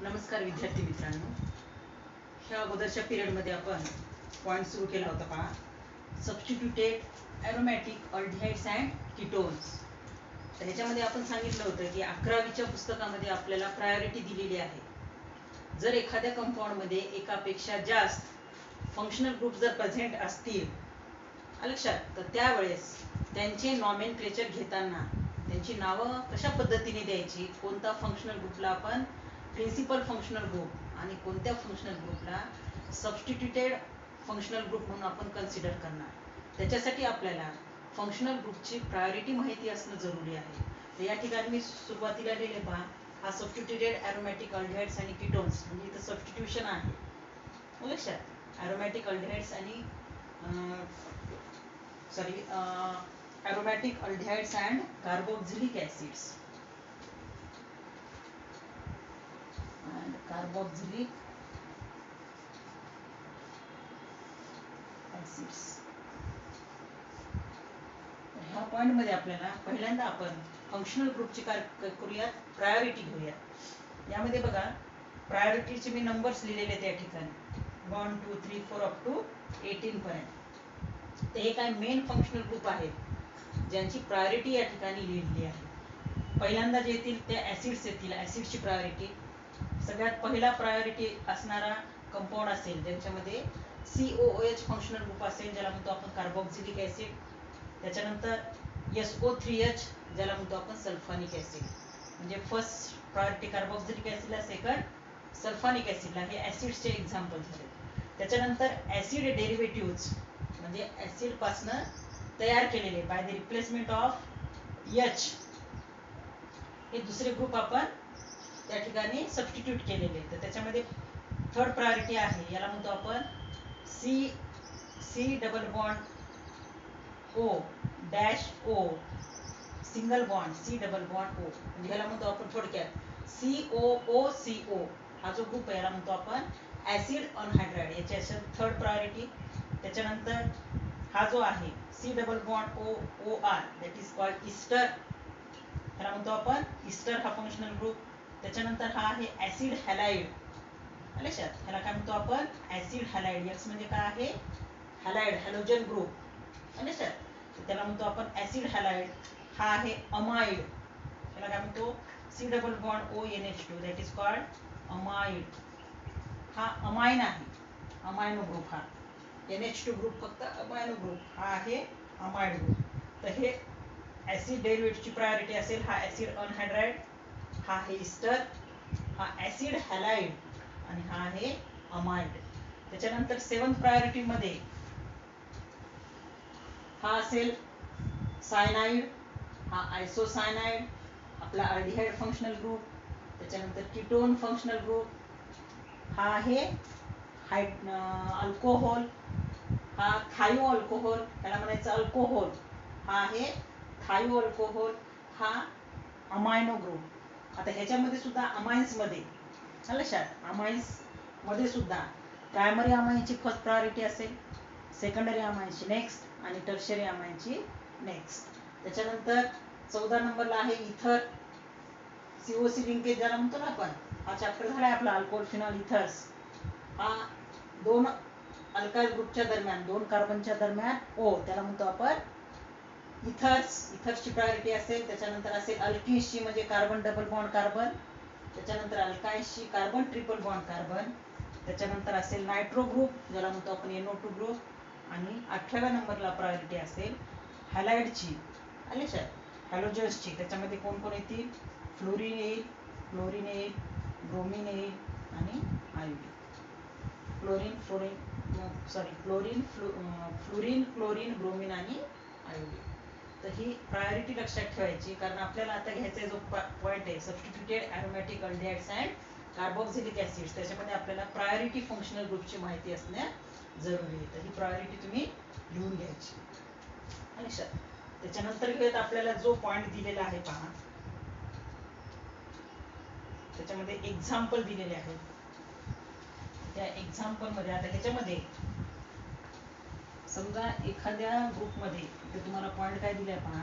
नमस्कार विद्यार्थी मित्रांनो, ह्या अगोदरच्या पिरियडमध्ये आपण पॉइंट सुरू केला होता पहा, substituted aromatic aldehydes and ketones. तर ह्याच्यामध्ये आपण सांगितलं होतं की 11वीच्या पुस्तकामध्ये आपल्याला प्रायोरिटी दिलेली आहे. जर एखाद्या कंपाऊंडमध्ये एकापेक्षा जास्त फंक्शनल ग्रुप जर प्रेझेंट असतील लक्षात, तर त्यावेळेस त्यांचे नॉमेनक्लेचर घेताना त्यांची नावं कशा पद्धतीने द्यायची, कोणता फंक्शनल ग्रुपला आपण प्रिन्सिपल फंक्शनल ग्रुप आणि कोणत्या फंक्शनल ग्रुपला सबस्टिट्यूटेड फंक्शनल ग्रुप म्हणून आपण कन्सिडर करणार. त्याच्यासाठी आपल्याला फंक्शनल ग्रुपची प्रायोरिटी माहिती असणं जरुरी आहे. तर या ठिकाणी मी सुरुवातीला लिहिले पहा, हा सबस्टिट्यूटेड एरोमॅटिक अल्डिहाइड्स आणि कीटोन्स, म्हणजे इथं सबस्टिट्यूशन आहे लक्षात. एरोमॅटिक अल्डिहाइड्स आणि aromatic aldehydes and carboxylic acids ह्या पॉइंट मध्ये आपल्याला पहिल्यांदा आपण फंक्शनल ग्रुपची काय करूयात, प्रायोरिटी घेऊयात. यामध्ये बघा, प्रायोरिटीचे मी नंबर्स लिहिलेले आहेत या ठिकाणी 1 2 3 4 अप टू 18 पर्यंत. तर हे काय मेन फंक्शनल ग्रुप आहेत ज्यांची प्रायोरिटी या ठिकाणी लिहिलेली आहे. पहिल्यांदा जे येतील ते ऍसिड्स येतील. ऍसिडची प्रायोरिटी सगळ्यात पहिला प्रायोरिटी असणारा कंपाऊंड असेल ज्यांच्यामध्ये COOH फंक्शनल ग्रुप असेल, ज्याला म्हणतो आपण कार्बोक्सिलिक ऍसिड. त्याच्यानंतर SO3H ज्याला म्हणतो आपण सल्फोनिक ऍसिड. म्हणजे फर्स्ट प्रायोरिटी कार्बोक्सिलिक ऍसिडला, सेकंड सल्फोनिक ऍसिडला. हे ऍसिड्सचे एक्झाम्पल झाले. त्याच्यानंतर ऍसिड डेरिव्हेटिव्हज म्हणजे ऍसिड पासनं तयार केलेले by the replacement of H, हे दुसरे ग्रुप आपण त्या ठिकाणी सबस्टिट्यूट केलेले. तर त्याच्यामध्ये थर्ड प्रायोरिटी आहे, याला म्हणतो आपण C double bond O dash O single bond C double bond O, म्हणजे याला म्हणतो आपण थोडक्यात COOCO. हा जो ग्रुप आहे याला म्हणतो आपण ऍसिड अनहायड्राइड. याची असेल थर्ड प्रायोरिटी. त्याच्यानंतर हा जो आहे C double bond OR that is called ester, याला म्हणतो आपण इस्टर हा फंक्शनल ग्रुप. त्याच्यानंतर हा आहे ऍसिड हॅलाइड लक्षात, ह्याला काय म्हणतो आपण ऍसिड हॅलाइड. एक्स म्हणजे काय आहे, हॅलाइड, हॅलोजन ग्रुप लक्षात, त्याला म्हणतो आपण ऍसिड हॅलाइड. हा आहे अमाइड, याला काय म्हणतो C double bond ONH2 that is called amide. हा अमाइन आहे, अमायनो ग्रुप. हा NH2 ग्रुप फक्त अमायनो ग्रुप, हा आहे अमाइड ग्रुप. तर हे ऍसिड डेरिव्हेटिव्हची प्रायोरिटी असेल. हा ऍसिड अनहायड्राइड, हा आहे इस्टर, हा ऍसिड हॅलाइड आणि हा आहे अमाइड. त्याच्यानंतर सेवन्थ प्रायोरिटी मध्ये हा असेल सायनाइड, हा आयसोसायनाइड आपला अल्डिहाइड फंक्शनल ग्रुप. त्याच्यानंतर कीटोन फंक्शनल ग्रुप, हा आहे अल्कोहोल, हा थायो अल्कोहोल, त्याला म्हणायचं अल्कोहोल, हा आहे थायो अल्कोहोल. हा अमायनो ग्रुप. आता ह्याच्यामध्ये सुद्धा अमाइन्स मध्ये लक्षात, अमाइन्स मध्ये सुद्धा प्रायमरी अमाइनची फर्स्ट प्रायोरिटी असेल, सेकंडरी अमाइनची नेक्स्ट आणि टर्शियरी अमाइनची नेक्स्ट. त्याच्यानंतर 14 नंबरला आहे इथर, COC लिंकेज ज्याला म्हणतो ना आपण. हा चॅप्टर झालाय आपला अल्कोहोल फिनॉल इथर्स. हा दोन अल्काइल ग्रुपच्या दरम्यान, दोन कार्बनच्या दरम्यान O, त्याला म्हणतो आपण इथर्स. इथर्सची प्रायोरिटी असेल. त्याच्यानंतर असेल अल्किन्सची म्हणजे कार्बन डबल बॉन्ड कार्बन. त्याच्यानंतर अल्काइन्सची कार्बन ट्रिपल बॉन्ड कार्बन. त्याच्यानंतर असेल नायट्रो ग्रुप ज्याला म्हणतो आपण NO2 ग्रुप. आणि 18व्या नंबरला प्रायोरिटी असेल हॅलाइडची हॅलोजन्सची. त्याच्यामध्ये कोण कोण येतील, फ्लोरीन येईल, क्लोरीन येईल, ब्रोमीन येईल आणि आयोडीन. फ्लोरीन, क्लोरीन, ब्रोमीन आणि आयोडीन. तर ही प्रायोरिटी लक्षात ठेवायची, कारण आपल्याला आता घ्यायचा जो पॉइंट आहे substituted aromatic aldehydes and carboxylic acids, त्याच्यामध्ये आपल्याला प्रायोरिटी फंक्शनल ग्रुपची माहिती असणे जरुरी आहे. तर ही प्रायोरिटी तुम्ही लिहून घ्यायची लक्षात. त्याच्यानंतर घेत आपल्याला जो पॉइंट दिलेला आहे पहा, त्याच्यामध्ये एक्झाम्पल दिलेले आहेत. त्या एक्झाम्पल मध्ये आता ह्याच्यामध्ये समजा एखाद्या ग्रुप मध्ये इथे तुम्हाला पॉइंट काय दिले पहा,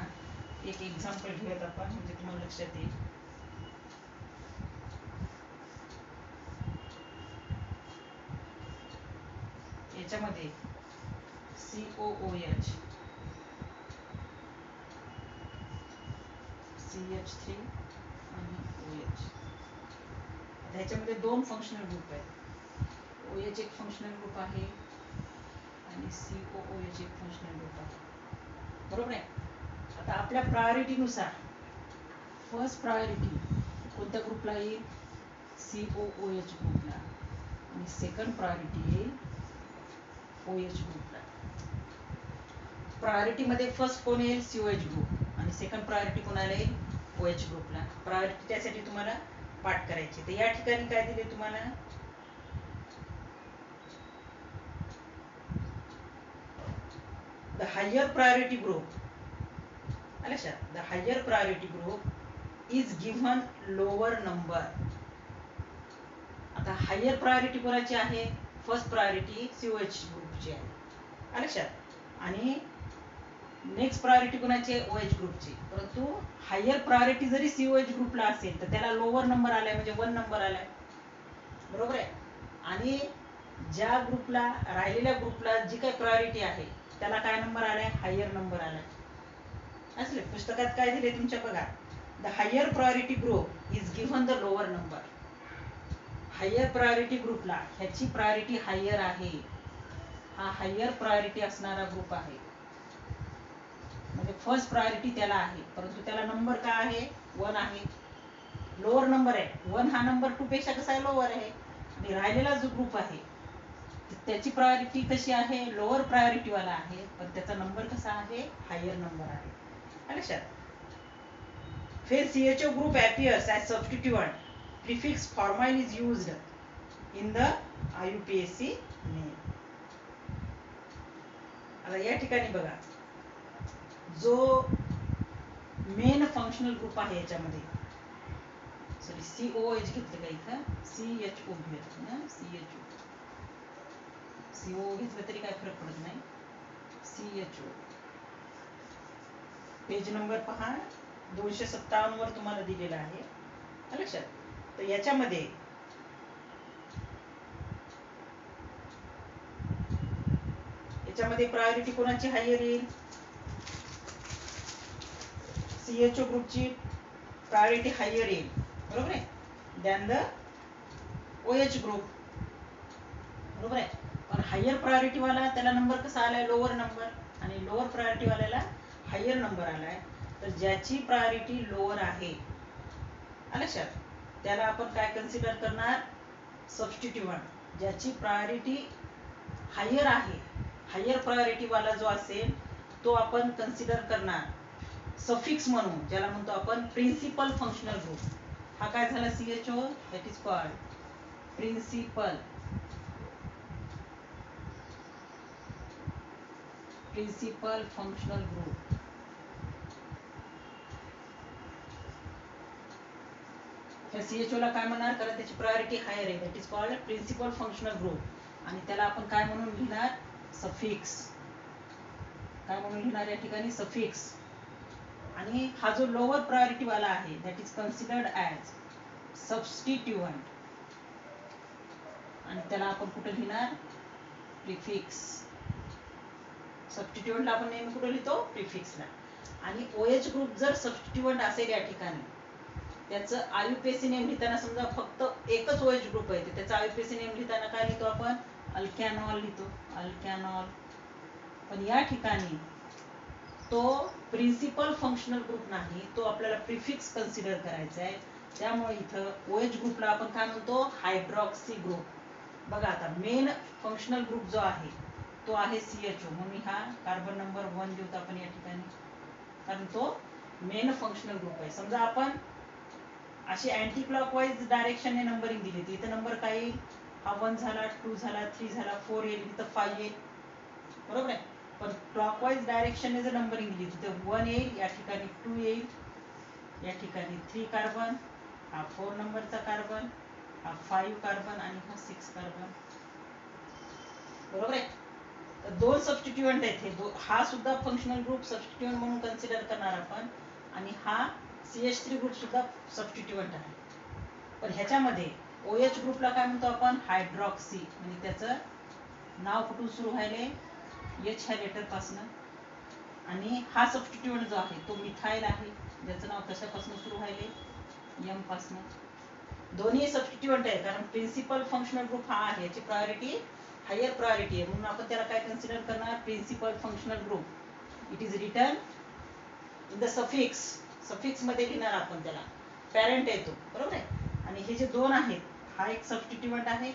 एक एक्झाम्पल घेऊयात आपण म्हणजे तुम्हाला लक्षात येईल. याच्यामध्ये COOH, CH3 आणि OH. ह्याच्यामध्ये दोन फंक्शनल ग्रुप आहेत. OH एक फंक्शनल ग्रुप आहे आणि COOH एक फंक्शनल ग्रुप आहे. बरोबर आहे. आता आपल्या प्रायोरिटीनुसार फर्स्ट प्रायोरिटी कोणत्या ग्रुपला येईल? COOH ग्रुपला. आणि सेकंड प्रायोरिटी येईल OH ग्रुपला. प्रायोरिटीमध्ये फर्स्ट कोण येईल? COH group. आणि सेकंड प्रायोरिटी कोणाला येईल? OH ग्रुपला. प्रायोरिटी त्यासाठी तुम्हाला पाठ करायची. तर या ठिकाणी काय दिले तुम्हाला? The higher priority group, the higher priority group is given lower number. आता हायर प्रायोरिटी कोणाची आहे? फर्स्ट प्रायोरिटी COH ग्रुपची आहे. लक्षात. आणि नेक्स्ट प्रायोरिटी कोणाची आहे? OH ग्रुपची. परंतु हायर प्रायोरिटी जरी COH ग्रुपला असेल तर त्याला लोअर नंबर आलाय, म्हणजे 1 नंबर आलाय. बरोबर आहे. आणि ज्या ग्रुपला, राहिलेल्या ग्रुपला जी काही प्रायोरिटी आहे त्याला काय नंबर आलाय? हायर नंबर आलाय. असले पुस्तकात काय दिले तुमच्या बघा, the higher priority group is given the lower number. Higher priority ग्रुपला ह्याची प्रायोरिटी हायर आहे, हा हायर प्रायोरिटी असणारा ग्रुप आहे. म्हणजे फर्स्ट प्रायोरिटी त्याला आहे, परंतु त्याला नंबर काय आहे? 1 आहे. लोअर नंबर आहे. 1 हा नंबर 2 पेक्षा कसा आहे? लोअर आहे. आणि राहिलेला जो ग्रुप आहे त्याची प्रायोरिटी कशी आहे? लोअर प्रायोरिटी वाला आहे, पण त्याचा नंबर कसा आहे? हायर नंबर आहे. लक्षात. फिर CHO group appears as substituent. Prefix formile is used in the IUPAC name. आता या ठिकाणी बघा, जो मेन फंक्शनल ग्रुप आहे याच्यामध्ये, सॉरी COH घेतलं का इथं? CHO घेतलं ना, CHO. CO घेतलं तरी काय फरक पडत नाही. CHO पेज नंबर पहा, 257 वर तुम्हाला दिलेला आहे. लक्षात. तर याच्यामध्ये प्रायोरिटी कोणाची हायर येईल? CHO ग्रुपची प्रायोरिटी हायर येईल. बरोबर आहे. Than the OH group. बरोबर आहे. पण हायर प्रायोरिटी वाला त्याला नंबर कसा आलाय? Lower number. आणि लोअर प्रायोरिटी वाल्याला हायर नंबर आलाय. तर ज्याची प्रायोरिटी लोअर आहे, लक्षात, त्याला आपण काय कन्सिडर करणार? सबस्टिट्यूएंट. ज्याची प्रायोरिटी हायर आहे, हायर प्रायोरिटी वाला जो असेल तो आपण कन्सिडर करणार सफिक्स म्हणून, ज्याला म्हणतो आपण प्रिन्सिपल फंक्शनल ग्रुप. हा काय झाला? CHO, that is called principal functional group. त्या CHO ला काय म्हणणार? कारण त्याची प्रायोरिटी हायर आहे, that is called principal functional group. आणि त्याला आपण काय म्हणून लिहिणार? सफिक्स. काय म्हणून लिहिणार या ठिकाणी? सफिक्स. आणि हा जो लोअर प्रायोरिटी वाला आहे, दॅट इज कन्सिडर्ड ॲज सबस्टिट्यूएंट. आणि त्याला आपण कुठे लिहिणार? प्रिफिक्स. सबस्टिट्यूएंटला आपण नेहमी कुठे लिहितो? प्रिफिक्सला. आणि OH ग्रुप जर सबस्टिट्यूएंट असेल या ठिकाणी, त्याचं IUPAC नेम लिहिताना समजा फक्त एकच OH ग्रुप आहे, त्याचं IUPAC नेम लिहिताना काय लिहितो आपण? अल्कॅनॉल लिहितो, अल्कॅनॉल. पण या ठिकाणी तो प्रिन्सिपल फंक्शनल ग्रुप नाही, तो आपल्याला प्रिफिक्स कन्सिडर करायचा आहे. त्यामुळे इथं OH ग्रुपला आपण काय म्हणतो? Hydroxy group. बघा आता मेन फंक्शनल ग्रुप जो आहे तो आहे CHO, म्हणून हा कार्बन नंबर 1 देऊत आपण या ठिकाणी, कारण तो मेन फंक्शनल ग्रुप आहे. समजा आपण अशी अँटी क्लॉकवाईज डायरेक्शनने नंबरिंग दिली, तर इथं नंबर काय येईल? हा 1 झाला, 2 झाला, 3 झाला, 4 येईल, इथं 5 येईल. बरोबर आहे. पण क्लॉकवाईज डायरेक्शनने जर नंबरिंग दिली, तिथं 1 येईल, या ठिकाणी 2 येईल, या ठिकाणी 3 कार्बन, हा 4 नंबरचा कार्बन, हा 5 कार्बन आणि हा 6 कार्बन. बरोबर आहे. तर दोन सबस्टिट्यूएंट आहेत हे. हा सुद्धा फंक्शनल ग्रुप सबस्टिट्यूएंट म्हणून कन्सिडर करणार आपण, आणि हा CH3 ग्रुप सुद्धा सबस्टिट्यूएंट आहे. पण ह्याच्यामध्ये OH ग्रुपला काय म्हणतो आपण? हायड्रॉक्सी. म्हणजे त्याचं नाव कुठून सुरू व्हायले, एच ह्या लेटर पासून, आणि हा सबस्टिट्यूएंट जो आहे तो मिथाइल आहे, ज्याचं नाव कशापासून सुरू व्हायले, एम पासून. दोन्ही सबस्टिट्यूएंट आहे, कारण प्रिन्सिपल फंक्शनल ग्रुप हा आहे, याची प्रायोरिटी हायर प्रायोरिटी आहे, म्हणून आपण त्याला काय कन्सिडर करणार, principal functional group. It is written in the suffix, suffix मध्ये घेणार आपण त्याला, पॅरेंट येतो, बरोबर आहे. आणि हे जे दोन आहेत, हा एक सबस्टिट्यूएंट आहे,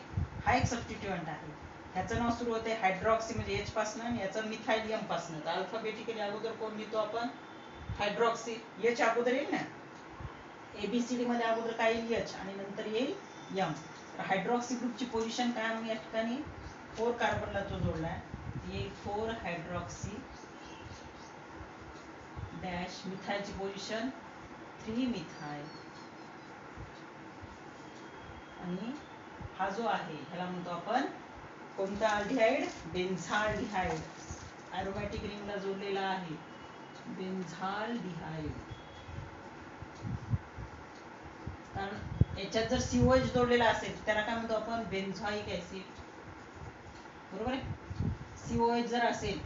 हा एक सबस्टिट्यूएंट आहे. ह्याचं नाव सुरू होते हायड्रॉक्सी म्हणजे एच पासून, आणि याचं मिथाइल एम पासून. तर अल्फाबेटिकली अगोदर कोण लिहितो आपण, हायड्रॉक्सी. एच अगोदर येईल ना, एबीसीडी मध्ये अगोदर काय येईल, एच, आणि नंतर येईल एम. हायड्रॉक्सी ग्रुपची पोझिशन काय मग या ठिकाणी, 4 कार्बनला जो जोडलाय, येईल 4 हायड्रॉक्सी डॅश, मिथाइलची पोझिशन 3 मिथाइल, आणि हा जो आहे ह्याला म्हणतो आपण कोणता अल्डिहाइड, बेन्झाल्डिहाइड. ॲरोमॅटिक रिंगला जोडलेला आहे, बेन्झाल्डिहाइड. कारण याच्यात जर सीओएच जोडलेला असेल त्याला काय म्हणतो आपण, बेन्झॉइक ऍसिड, बरोबर आहे. सीओएच जर असेल,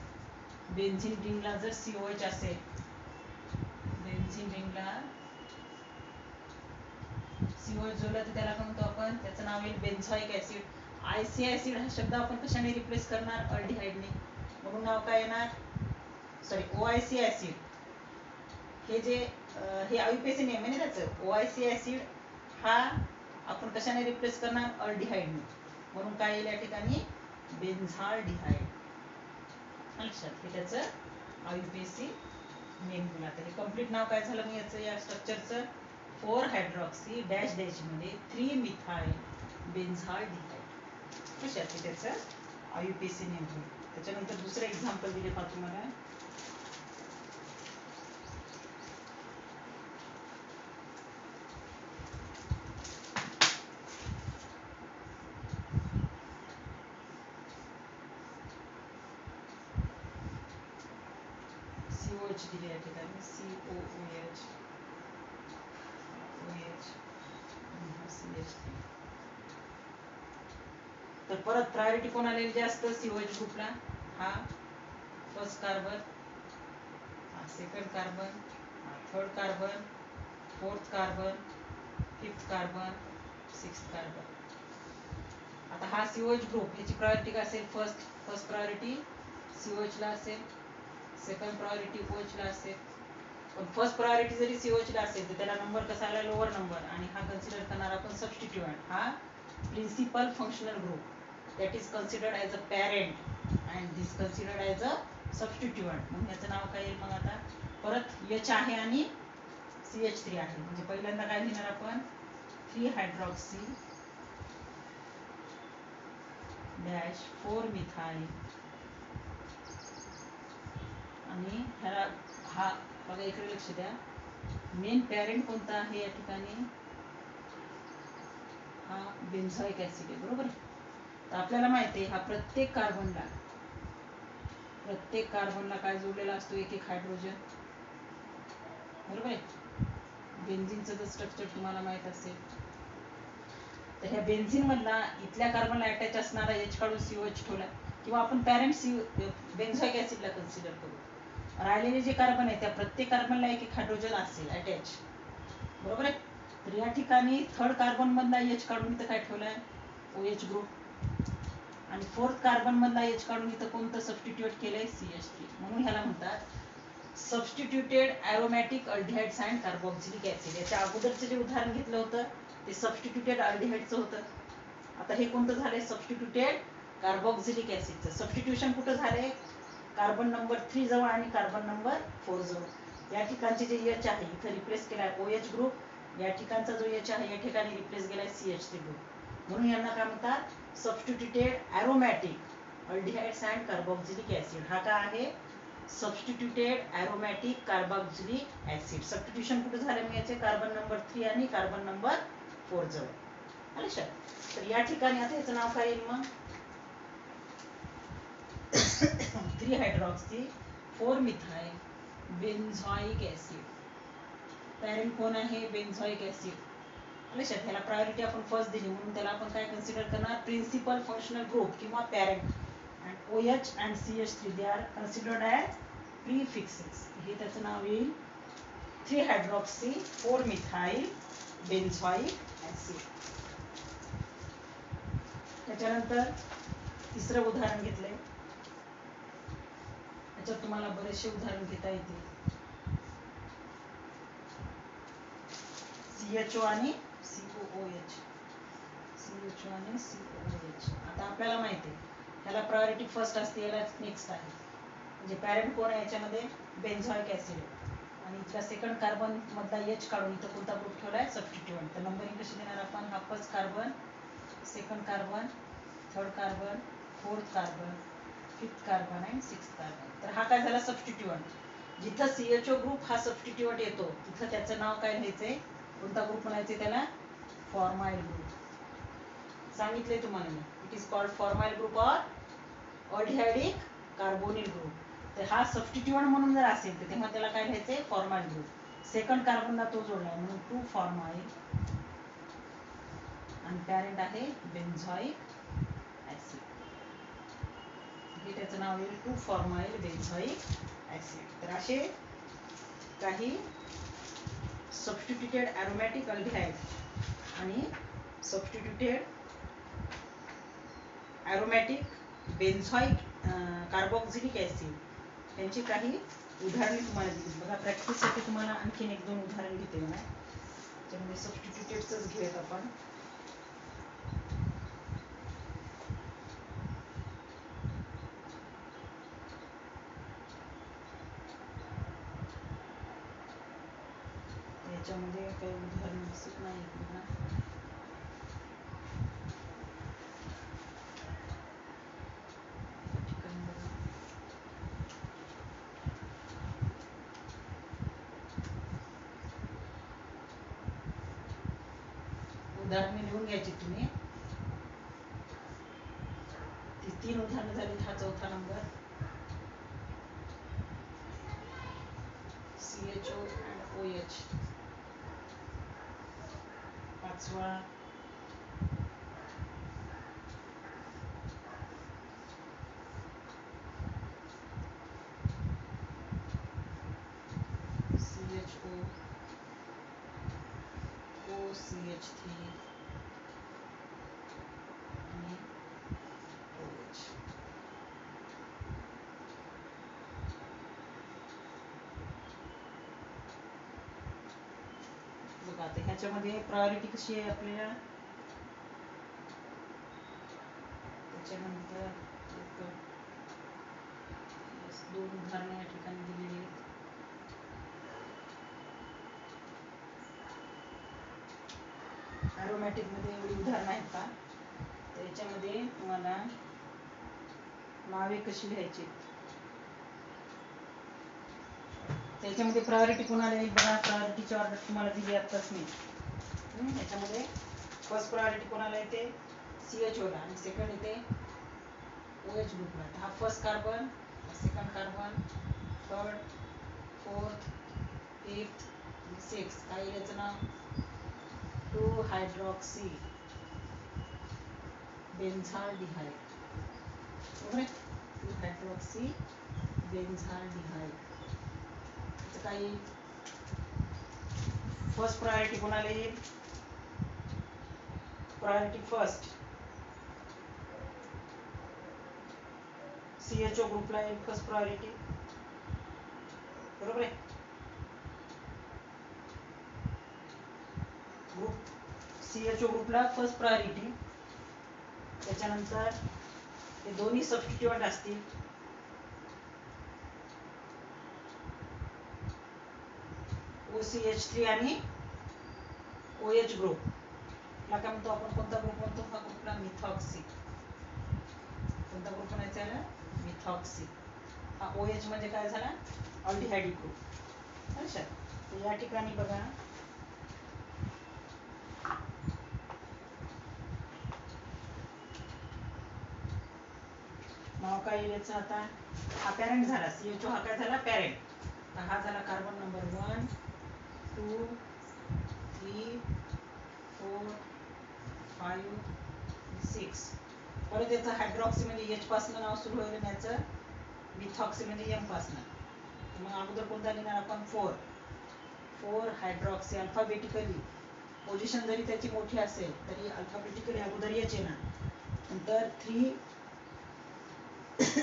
बेन्झिन रिंगला जर सीओएच असेल, बेन्झिन रिंगला सीओएच जोडला तर त्याला काय म्हणतो आपण, त्याचं नाव येईल बेन्झॉइक ऍसिड. आयसी ऍसिड हा शब्द आपण कशाने रिप्लेस करणार, अल्डिहाइडने, म्हणून नाव काय येणार, सॉरी ओआयसी ऍसिड. हे जे हे आयुपेसी नेम आहे ना त्याचं, ओआयसी ऍसिड हा आपण कशाने रिप्लेस करणार, अल्डिहाइडने, म्हणून काय येईल या ठिकाणी, बेन्झाल्डिहाइड. लक्षात, हे त्याचं आयुपेसी नेम दिला. तर हे कंप्लीट नाव काय झालं मग याचं, या स्ट्रक्चरचं, 4 हायड्रॉक्सी डॅश डॅश मध्ये 3 मिथाइल बेन्झाल्डिहाइड. लक्षात, हे त्याचं आयुपेसी नेम होईल. त्याच्यानंतर दुसरं एक्झाम्पल दिले पहा तुम्हाला, सीओएच दिले या ठिकाणी, सीओओएच, ओएच, सीएच3. तर परत प्रायोरिटी कोणाला जास्त, सीओएच ग्रुपला. हा फर्स्ट कार्बन, हा सेकंड कार्बन, हा third carbon, fourth carbon, fifth carbon, sixth carbon. आता हा सीओएच ग्रुप, ह्याची प्रायोरिटी काय असेल, फर्स्ट प्रायोरिटी सीओएच ला असेल, सेकंड प्रायोरिटी ओएच ला असेल. पण फर्स्ट प्रायोरिटी जरी सीओएच ला असेल तर त्याला नंबर कसा आला, लोअर नंबर, आणि हा कन्सिडर करणार आपण सबस्टिट्यूएंट. हा principal functional group, that is considered as a parent and this considered as a substituent. म्हणून याचं नाव काय येईल मग आता, परत एच आहे आणि CH3 आहे, म्हणजे पहिल्यांदा काय लिहिणार आपण, 3 हायड्रॉक्सी डॅश 4 मिथाइल, आणि ह्याला हा बघा इकडे लक्ष द्या, मेन पॅरेंट कोणता आहे या ठिकाणी, हा बेन्झॉइक ऍसिड आहे, बरोबर आहे. तर आपल्याला माहिती आहे हा प्रत्येक कार्बनला काय जोडलेला असतो, एक एक हायड्रोजन, बरोबर आहे. बेन्झिनचं जर स्ट्रक्चर तुम्हाला माहित असेल तर ह्या बेन्झिन मधला इथल्या कार्बनला अटॅच असणारा एच काढून सीओएच ठेवला, किंवा आपण पॅरेंट बेन्झॉइक ऍसिडला कन्सिडर करू. राहिलेले जे कार्बन आहे त्या प्रत्येक कार्बनला एक एक हायड्रोजन असेल अटॅच, बरोबर आहे. तर या ठिकाणी थर्ड कार्बन मधला एच काढून इथं काय ठेवलाय, ओएच ग्रुप, आणि फोर्थ कार्बन मधला एच काढून इथं कोणतं सबस्टिट्यूट केलंय, CH3. म्हणून ह्याला म्हणतात substituted aromatic aldehydes and carboxylic acid. याच्या अगोदरचं जे उदाहरण घेतलं होतं ते सबस्टिट्यूटेड अल्डिहाइडचं होतं. आता हे कोणतं झालंय, सबस्टिट्यूटेड कार्बोक्सिलिक ऍसिडचं. सबस्टिट्यूशन कुठं झालंय, कार्बन नंबर 3 जवळ आणि कार्बन नंबर 4 जवळ. या ठिकाणचे जे एच आहे इथं रिप्लेस केलाय ओएच ग्रुप, या ठिकाणचा जो एच आहे या ठिकाणी रिप्लेस केलाय CH3 ग्रुप. म्हणून यांना काय म्हणतात, substituted aromatic aldehydes and carboxylic acid. हा काय आहे, substituted aromatic carboxylic acid. Substitution कुठे झाले मग याचे, कार्बन नंबर 3 आणि कार्बन नंबर 4 जवळ. लक्षात. तर या ठिकाणी आता याचं नाव काय येईल मग, 3 hydroxy 4 methyl benzoic acid. Parent कोण आहे, बेन्झॉइक ऍसिड. लक्षात, ह्याला प्रायोरिटी आपण फर्स्ट दिली म्हणून त्याला आपण काय कन्सिडर करणार, प्रिन्सिपल फंक्शनल ग्रुप किंवा parent. and OH and CH3 they are considered as prefixes. हे त्याचं नाव येईल 3-hydroxy 4-methyl benzoic acid. त्याच्यानंतर तिसरं उदाहरण घेतलंय. याच्यात तुम्हाला बरेचसे उदाहरण घेता येतील. CHO आणि COOH. CHO आणि COOH. आता आपल्याला माहिती आहे याला प्रायोरिटी फर्स्ट असते, याला नेक्स्ट आहे. म्हणजे पॅरेंट कोण आहे याच्यामध्ये बेन्झॉइक ऍसिड आहे आणि इथला सेकंड कार्बन मधला H काढून इथं कोणता ग्रुप ठेवलाय सबस्टिट्यूएंट. तर नंबरिंग कशी देणार आपण? हा first carbon, second carbon, third carbon, fourth carbon, fifth carbon आणि सिक्स्थ कार्बन. तर हा काय झाला सबस्टिट्यूएंट. जिथं CHO ग्रुप हा सबस्टिट्यूएंट येतो तिथं त्याचं नाव काय लिहायचंय, कोणता ग्रुप म्हणायचे त्याला? Formyl group. सांगितले तुम्हाला मी. It is called formyl group or aldehydic carbonyl group. तर हा सबस्टिट्यूएंट म्हणून जर असेल तर तेव्हा त्याला काय लिहायचंय? Formyl group. सेकंड कार्बनला तो जोडलाय म्हणून 2-फॉर्माइल आणि पॅरेंट आहे बेन्झॉइक ऍसिड. हे त्याचं नाव येईल 2-फॉर्माइल बेन्झॉइक ऍसिड. तर असे काही सबस्टिट्यूटेड अरोमॅटिक अल्डिहाइड आणि substituted aromatic benzoic carboxylic acid यांची काही उदाहरणे तुम्हाला दिली. बघा प्रॅक्टिससाठी तुम्हाला आणखीन 1-2 उदाहरण घेते बघा. त्याच्यामध्ये सबस्टिट्यूटेडच घेऊयात आपण. याच्यामध्ये काही उदाहरण दिसत नाही बघा. उदाहरणे लिहून घ्यायची तुम्ही. 3 उदाहरणं झाली. हा चौथा नंबर. CHO and OH. पाचवा CHO OCH3 आणि OH. बघा आता ह्याच्यामध्ये प्रायोरिटी कशी आहे आपल्याला. त्याच्यानंतर 2 उदाहरणे या ठिकाणी दिलेली आहेत. अरोमॅटिक मध्ये एवढी उदाहरणं आहेत का? तर याच्यामध्ये तुम्हाला नावे कशी लिहायची, त्याच्यामध्ये प्रायोरिटी कोणाला येईल बघा. प्रायोरिटीची ऑर्डर तुम्हाला दिली आत्ताच मी. याच्यामध्ये फर्स्ट प्रायोरिटी कोणाला येते? CHO ला आणि सेकंड येते OH ग्रुपला. हा first carbon, second carbon, third, fourth, fifth, sixth. काय याचं नाव? 2-हायड्रॉक्सी बेन्झाल्डिहाइड. बरोबर आहे? 2-हायड्रॉक्सी बेन्झाल्डिहाइड. त्याचं काय येईल? फर्स्ट प्रायोरिटी कोणाला येईल? प्रायोरिटी फर्स्ट CHO ग्रुपला येईल फर्स्ट प्रायोरिटी. बरोबर आहे? ग्रुप CHO ग्रुपला फर्स्ट प्रायोरिटी. त्याच्यानंतर हे दोन्ही सबस्टिट्यूएंट असतील. OCH3 आणि OH ग्रुप. ला काय म्हणतो आपण? कोणता ग्रुप म्हणतो? हा ग्रुपला मिथॉक्सी. कोणता ग्रुप म्हणायचा आहे? मिथॉक्सी. हा OH म्हणजे काय झाला? Aldehyde group. अच्छा, तर या ठिकाणी बघा नाव काय येईल याचं आता? हा पॅरेंट झाला. CHO हा काय झाला? पॅरेंट. तर हा झाला कार्बन नंबर 1, 2, 3, 4, 5, 6. परत याचं हायड्रॉक्सी म्हणजे H पासून नाव सुरू होईल आणि याचं मिथॉक्सी म्हणजे M पासून. मग अगोदर कोणता लिहिणार आपण 4 हायड्रॉक्सी अल्फाबेटिकली. पोझिशन जरी त्याची मोठी असेल तरी अल्फाबेटिकली अगोदर H येणार, नंतर 3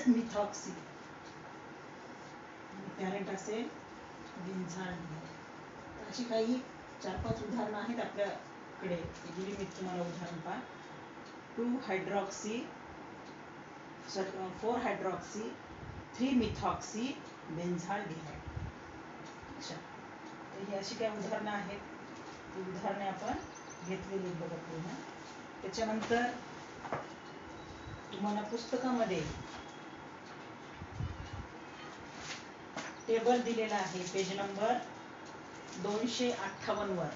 मिथॉक्सी, पॅरेंट असेल बेन्झाईल. अशी काही 4-5 उदाहरणं आहेत आपल्याकडे. दिली मी तुम्हाला उदाहरण पहा. 2 हायड्रॉक्सी 4 हायड्रॉक्सी 3 मिथॉक्सी बेन्झाल्डिहाइड. अच्छा, तर ही अशी काही उदाहरणं आहेत. ती उदाहरणे आपण घेतलेली बघा पूर्ण. त्याच्यानंतर तुम्हाला पुस्तकामध्ये टेबल दिलेला आहे पेज नंबर 258 वर,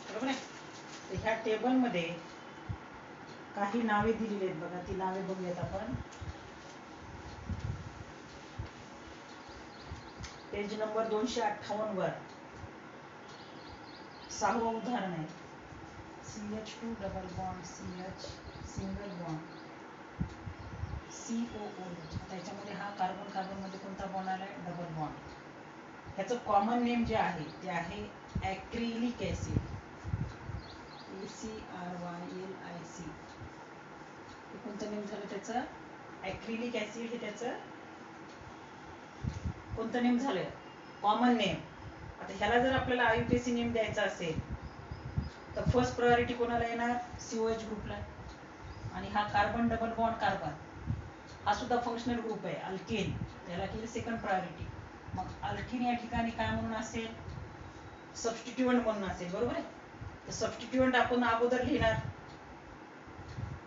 बरोबर आहे. तर ह्या टेबलमध्ये काही नावे दिलेली आहेत बघा. ती नावे बघूयात आपण. पेज नंबर 258 वर 6वं उदाहरण आहे. CH2 double bond CH single bond COOH. त्याच्यामध्ये हा कार्बन कार्बन मध्ये कोणता बॉन्ड आलाय? Double bond. ह्याचं कॉमन नेम जे आहे ते आहे ॲक्रिलिक ऍसिड. ACRYLIC. हे कोणतं नेम झालं त्याचं? Acrylic acid. हे त्याचं कोणतं नेम झालं? Common name. आता ह्याला जर आपल्याला IUPAC नेम द्यायचा असेल तर फर्स्ट प्रायोरिटी कोणाला येणार? COH ग्रुपला. आणि हा कार्बन डबल बॉन्ड कार्बन हा सुद्धा फंक्शनल ग्रुप आहे, अल्केन. त्याला केली सेकंड प्रायोरिटी. मग अल्किन या ठिकाणी काय म्हणून असेल? सबस्टिट्यूएंट म्हणून असेल, बरोबर आहे. तर सबस्टिट्यूएंट आपण अगोदर लिहिणार.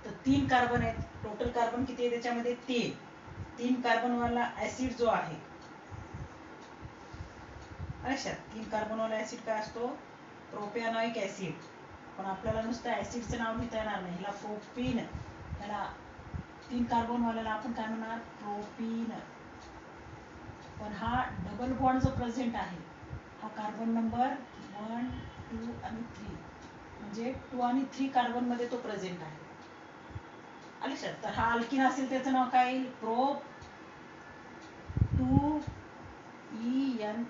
तर 3 कार्बन आहेत. टोटल कार्बन किती आहे त्याच्यामध्ये? 3 कार्बन वाला ऍसिड जो आहे, अच्छा 3 कार्बन वाला ऍसिड काय असतो? प्रोपॅनॉइक ऍसिड. पण आपल्याला नुसतं ऍसिडचं नाव लिहिता येणार नाही. ह्याला प्रोपीन, ह्याला 3 कार्बन वाल्याला आपण काय म्हणणार? प्रोपीन. पण हा डबल बॉन्ड जो प्रेझेंट आहे हा कार्बन नंबर 1, 2 आणि 3 म्हणजे 2 आणि 3 कार्बन मध्ये तो प्रेझेंट आहे. आलं लक्षात? तर हा अल्किन असेल त्याचं नाव काय येईल? Prop 2ENE.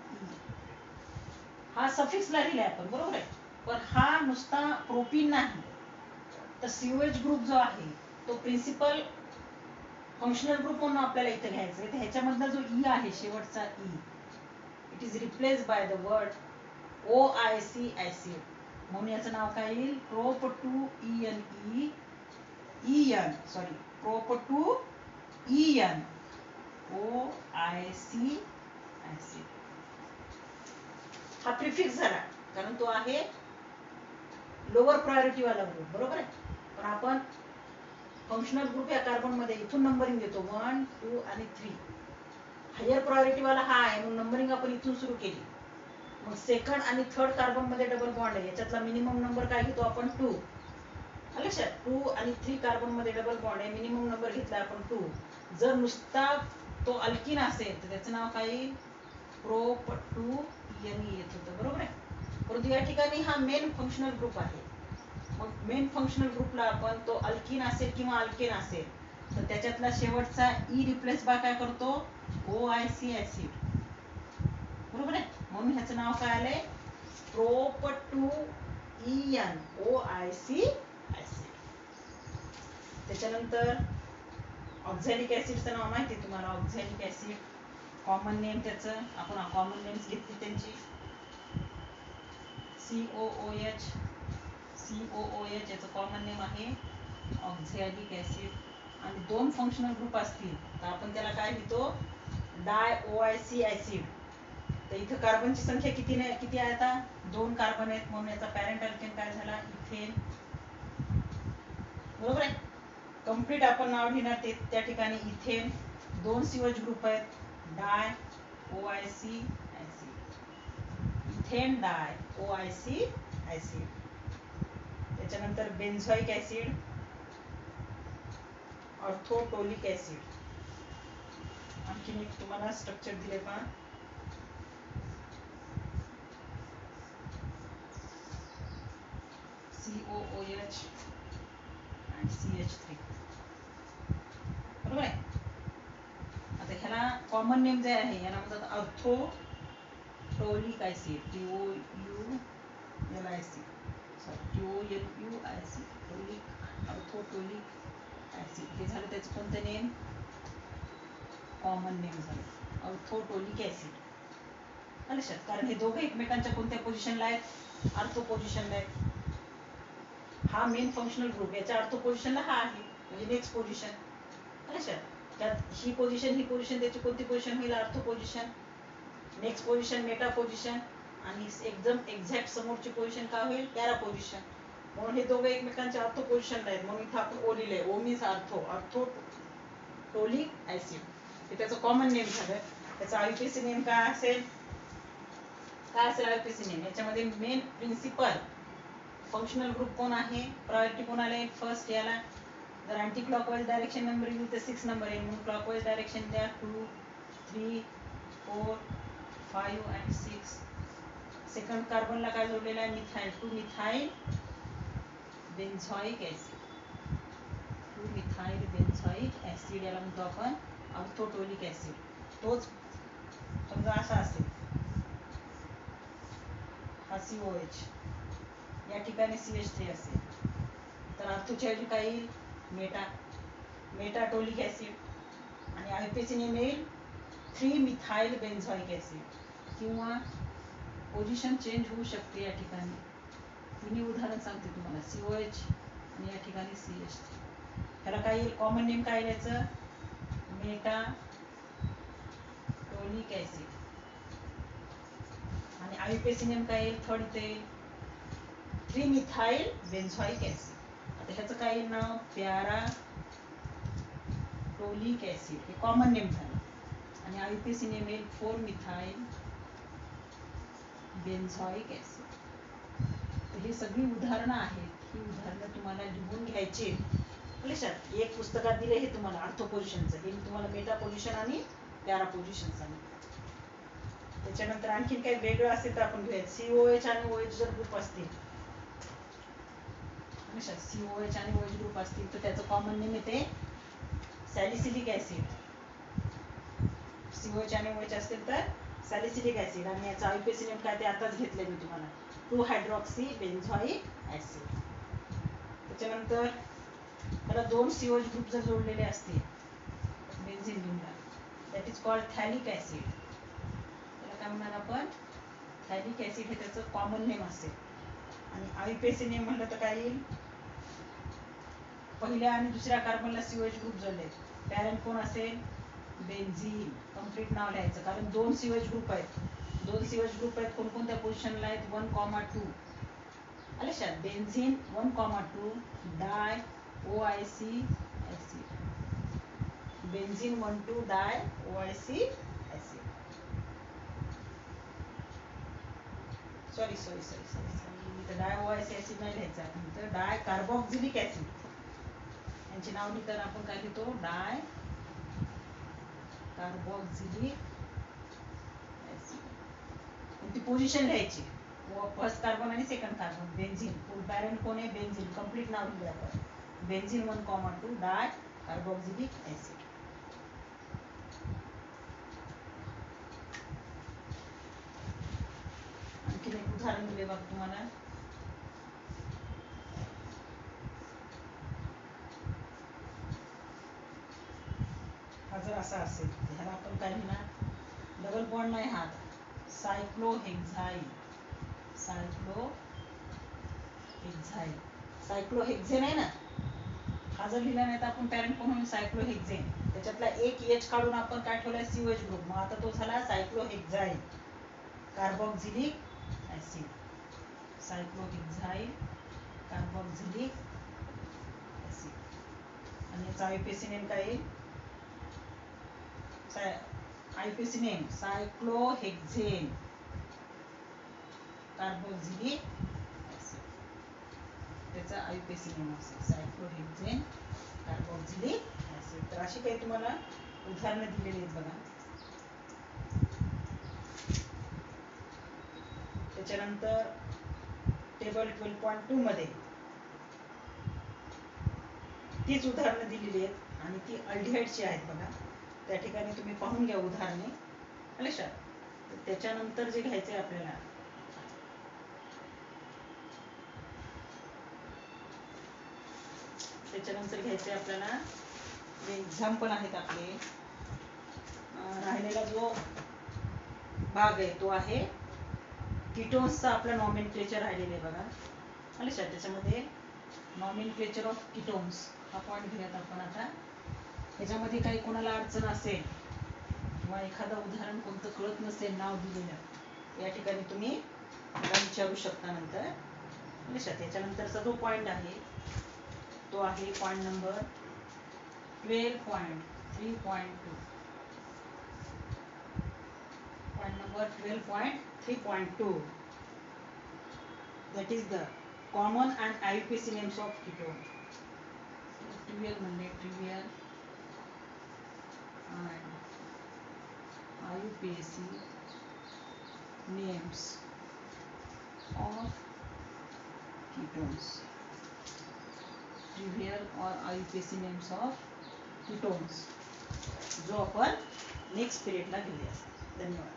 हा सफिक्सला लिहिलाय आपण, बरोबर आहे. पण हा नुसता प्रोपीन नाही. तर COH ग्रुप जो आहे तो प्रिन्सिपल फंक्शनल ग्रुप म्हणून आपल्याला इथे घ्यायचा आहे. तर ह्याच्यामधला जो E आहे शेवटचा E, it is replaced by the word OIC acid. म्हणून याचं नाव काय येईल? Prop 2ENE EN sorry prop 2EN OIC acid. हा प्रिफिक्स झाला कारण तो आहे लोअर प्रायोरिटी वाला ग्रुप, बरोबर आहे. पण आपण फंक्शनल ग्रुप या कार्बन मध्ये इथून नंबरिंग देतो 1, 2 आणि 3. हायर प्रायोरिटी वाला हा आहे म्हणून नंबरिंग आपण इथून सुरू केली. मग सेकंड आणि थर्ड कार्बन मध्ये डबल बॉन्ड आहे, याच्यातला मिनिमम नंबर काय घेतो आपण? 2. लक्षात? 2 आणि 3 कार्बन मध्ये डबल बॉन्ड आहे, मिनिमम नंबर घेतला आपण 2. जर नुसता तो अल्किन असेल तर त्याचं नाव काय येईल? प्रोप 2ENE येत होतं, बरोबर आहे. परंतु या ठिकाणी हा मेन फंक्शनल ग्रुप आहे. मग मेन फंक्शनल ग्रुपला आपण तो अल्किन असेल किंवा अल्केन असेल तर त्याच्यातला शेवटचा E रिप्लेस बाय काय करतो? OIC ऍसिड, बरोबर आहे. म्हणून ह्याचं नाव काय आलंय? Prop 2EN OIC acid. त्याच्यानंतर ऑक्झॅलिक ऍसिडचं नाव माहिती आहे तुम्हाला? ऑक्झॅलिक ऍसिड कॉमन नेम त्याचं आपण कॉमन नेम्स घेतली त्यांची. COOH याचं कॉमन नेम आहे ऑक्झॅलिक ऍसिड. आणि 2 फंक्शनल ग्रुप असतील तर आपण त्याला काय लिहितो? डाय OIC ऍसिड. तर इथं कार्बनची संख्या किती आहे आता? 2 कार्बन आहेत म्हणून याचा पॅरेंट अल्केन काय झाला? इथेन, बरोबर आहे. कंप्लीट आपण नाव लिहिणार ते त्या ठिकाणी इथेन. 2 COH ग्रुप आहेत, डाय OIC ऍसिड, इथेन डाय OIC ऍसिड. त्याच्यानंतर बेन्झोइक ऍसिड, ऑर्थोटोलिक ऍसिड. आणखीन एक तुम्हाला स्ट्रक्चर दिले पहा. COOH आणि CH3. कॉमन नेम जे आहे याला म्हणतात अर्थोटोलिक ऍसिड, TOULIC, अर्थोटोलिक ऍसिड. हे झालं त्याचं कोणतं नेम? कॉमन नेम झालं अर्थोटोलिक ऍसिड. लक्षात, कारण हे दोघं एकमेकांच्या कोणत्या पोझिशनला आहेत? अर्थो पोझिशनला आहेत. हा मेन फंक्शनल ग्रुप, याच्या अर्थो पोझिशनला हा आहे, म्हणजे नेक्स्ट पोझिशन. लक्षात, त्यात ही पोझिशन त्याची कोणती पोझिशन होईल? अर्थो position. Next position Meta position, आणि एकदम एक्झॅक्ट समोरची पोझिशन काय होईल? Para position. म्हणून हे दोघं एकमेकांच्या अर्थो पोझिशनला आहेत, म्हणून इथं आपण ओ लिहिलंय. O means orthotoluic acid. हे त्याचं कॉमन नेम झालं. त्याचं आयपीसी नेम काय असेल? IPC name? याच्यामध्ये मेन प्रिन्सिपल फंक्शनल ग्रुप कोण आहे? प्रायोरिटी कोणाला आहे? फर्स्ट याला. जर अँटी क्लॉकवाईज डायरेक्शन नंबर येईल तर 6 नंबर येईल, म्हणून क्लॉकवाईज डायरेक्शन द्या. 2, 3, 4, 5 and 6. सेकंड कार्बनला काय जोडलेलं आहे? Methyl. 2 methyl benzoic acid. 2 methyl benzoic acid याला म्हणतो आपण अर्थोटोलिक ऍसिड. तोच समजा असा असेल, हा COH, या ठिकाणी CH3 असेल, तर अर्थोच्या ऐवजी काय येईल? मेटाटोलिक ऍसिड. आणि आयपीसी नेम येईल 3 मिथाइल बेन्झॉइक ऍसिड. किंवा पोझिशन चेंज होऊ शकते या ठिकाणी. तिन्ही उदाहरण सांगते तुम्हाला. COH आणि या ठिकाणी CH3. ह्याला काय येईल? कॉमन नेम काय येईल याचं? मेटाटोलिक ऍसिड. आणि आयपीसी नेम काय येईल? थर्ड इथे 3 मिथाइल बेन्झॉइक ऍसिड. आता ह्याचं काय येईल नाव? पॅराटोलिक ऍसिड. हे कॉमन नेम झालं. आणि आयपीसी नेम येईल 4 मिथाइल बेन्झॉइक ऍसिड. तर ही सगळी उदाहरणं आहेत. ही उदाहरणं तुम्हाला लिहून घ्यायची. लक्षात, एक पुस्तकात दिले हे तुम्हाला अर्थो पोझिशनचं. हे तुम्हाला मेटा पोझिशन आणि पॅरा पोझिशन सांगितलं. त्याच्यानंतर आणखी काही वेगळं असेल तर आपण घेऊयात. COH आणि OH जर ग्रुप असतील, COH आणि OH ग्रुप असतील तर त्याचं कॉमन नेम येते सॅलिसिलिक ऍसिड. COH आणि OH असतील तर सॅलिसिलिक ऍसिड. आणि याचं आयपीसी नेम काय ते आताच घेतलंय मी तुम्हाला, 2 हायड्रॉक्सी बेन्झॉइक ऍसिड. त्याच्यानंतर त्याला 2 COH ग्रुप जर जोडलेले असतील बेन्झीन रिंगला, that is called phthalic acid. त्याला काय म्हणणार आपण? Phthalic acid. हे त्याचं कॉमन नेम असेल. आणि आयपीसी नेम म्हणलं तर काय येईल? पहिल्या आणि दुसऱ्या कार्बनला COH ग्रुप जोडले, पॅरेंट कोण असेल? बेन्झीन. कम्प्लीट नाव लिहायचं, कारण 2 COH ग्रुप आहेत. 2 COH ग्रुप आहेत, कोणकोणत्या पोझिशनला आहेत? 1, 2. लक्षात, बेन्झीन 1, 2 डाय OIC ऍसिड. बेन्झीन 1,2 डाय OIC ऍसिड. सॉरी डाय OIC ऍसिड नाही लिहायचं आपण, तर डाय कार्बोक्झिलिक ऍसिड. यांचे नाव लिहिताना आपण काय लिहितो? डाय कार्बोक्झिलिक ऍसिड. ती पोझिशन लिहायची, फर्स्ट कार्बन आणि सेकंड कार्बन. बेन्झीन, फुल पॅरेंट कोण आहे? बेन्झीन. कम्प्लीट नाव लिहिले आपण, बेन्झीन 1, 2 डाय कार्बोक्झिलिक ऍसिड. आणखी एक उदाहरण दिले बघ तुम्हाला. हा जर असा असेल, ह्याला आपण काय लिहिणार? डबल बॉन्ड नाही हा, सायक्लोहेक्झाइल. सायक्लोहेक्झेन आहे ना, हा जर लिहिला नाही तर आपण पॅरेंट कोण होईल? सायक्लोहेक्झेन. त्याच्यातला एक H काढून आपण काय ठेवलाय? COH group. मग आता तो झाला cyclohexyl carboxylic acid. Cyclohexyl carboxylic acid. आणि याचा आयपीसी नेम काय येईल? IPC name cyclohexane carboxylic acid. त्याचा आयपीसी नेम असेल सायक्लोहेक्झेन कार्बोक्झिलिक ऍसिड. तर अशी काही तुम्हाला उदाहरणं दिलेली आहेत बघा. त्याच्यानंतर टेबल 12.2 मध्ये तीच उदाहरणं दिलेली आहेत आणि ती अल्डिहाइडची आहेत बघा. त्या ठिकाणी तुम्ही पाहून घ्या उदाहरणे लक्षात. त्याच्यानंतर जे घ्यायचंय आपल्याला जे एक्झाम्पल आहेत आपले. राहिलेला जो भाग आहे तो आहे कीटोन्सचा आपला नॉमेनक्लेचर राहिलेलं आहे बघा लक्षात. त्याच्यामध्ये नॉमेनक्लेचर ऑफ कीटोन्स हा पॉईंट घेऊयात आपण आता. ह्याच्यामध्ये काही कोणाला अडचण असेल किंवा एखादं उदाहरण कोणतं कळत नसेल नाव दिलेलं, या ठिकाणी तुम्ही मला विचारू शकता नंतर लक्षात. त्याच्यानंतरचा जो पॉईंट आहे तो आहे point number 12.3.2. Point number 12.3.2. that is the common and IUPAC names of ketone. Trivial म्हणले trivial and IUPAC names of ketones. Trivial और IUPAC names of ketones जो आपण नेक्स्ट पिरियडला घेऊया. धन्यवाद.